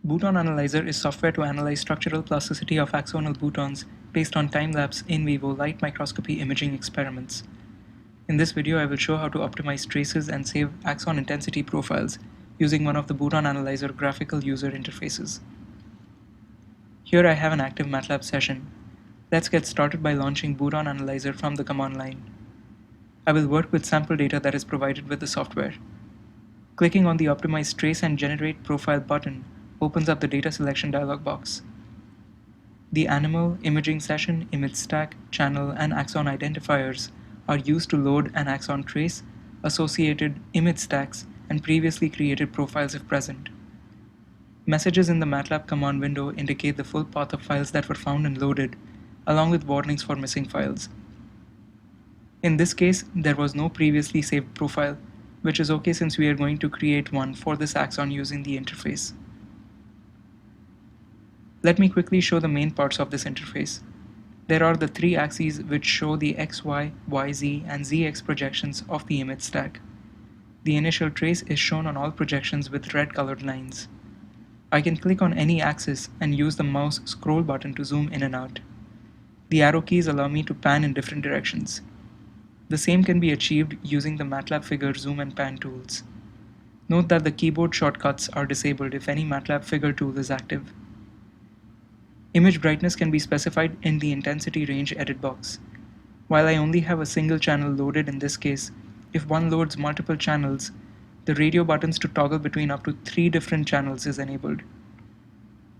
BoutonAnalyzer is software to analyze structural plasticity of axonal boutons based on time-lapse in vivo light microscopy imaging experiments. In this video, I will show how to optimize traces and save axon intensity profiles using one of the BoutonAnalyzer graphical user interfaces. Here I have an active MATLAB session. Let's get started by launching BoutonAnalyzer from the command line. I will work with sample data that is provided with the software. Clicking on the Optimize Trace and Generate Profile button opens up the data selection dialog box. The animal, imaging session, image stack, channel, and axon identifiers are used to load an axon trace, associated image stacks, and previously created profiles if present. Messages in the MATLAB command window indicate the full path of files that were found and loaded, along with warnings for missing files. In this case, there was no previously saved profile, which is okay since we are going to create one for this axon using the interface. Let me quickly show the main parts of this interface. There are the three axes which show the XY, YZ, and ZX projections of the image stack. The initial trace is shown on all projections with red colored lines. I can click on any axis and use the mouse scroll button to zoom in and out. The arrow keys allow me to pan in different directions. The same can be achieved using the MATLAB Figure zoom and pan tools. Note that the keyboard shortcuts are disabled if any MATLAB Figure tool is active. Image brightness can be specified in the intensity range edit box. While I only have a single channel loaded in this case, if one loads multiple channels, the radio buttons to toggle between up to 3 different channels is enabled.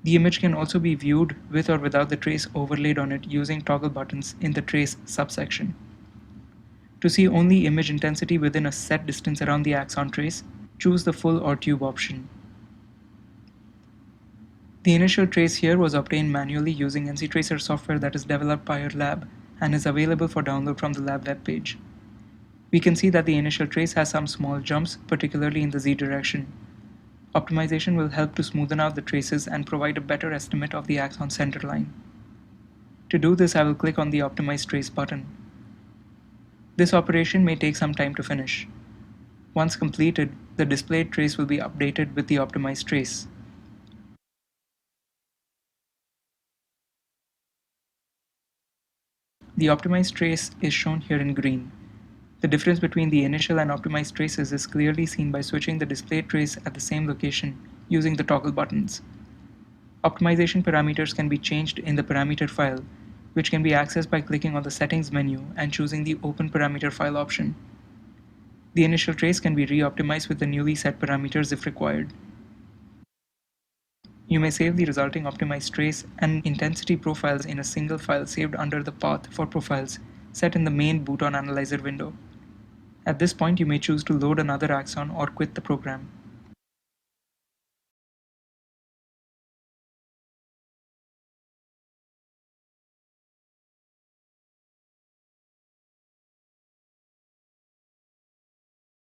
The image can also be viewed with or without the trace overlaid on it using toggle buttons in the trace subsection. To see only image intensity within a set distance around the axon trace, choose the full or tube option. The initial trace here was obtained manually using NCTracer software that is developed by our lab and is available for download from the lab webpage. We can see that the initial trace has some small jumps, particularly in the Z direction. Optimization will help to smoothen out the traces and provide a better estimate of the axon center line. To do this, I will click on the Optimize Trace button. This operation may take some time to finish. Once completed, the displayed trace will be updated with the optimized trace. The optimized trace is shown here in green. The difference between the initial and optimized traces is clearly seen by switching the displayed trace at the same location using the toggle buttons. Optimization parameters can be changed in the parameter file, which can be accessed by clicking on the Settings menu and choosing the Open Parameter File option. The initial trace can be re-optimized with the newly set parameters if required. You may save the resulting optimized trace and intensity profiles in a single file saved under the path for profiles set in the main BoutonAnalyzer window. At this point, you may choose to load another axon or quit the program.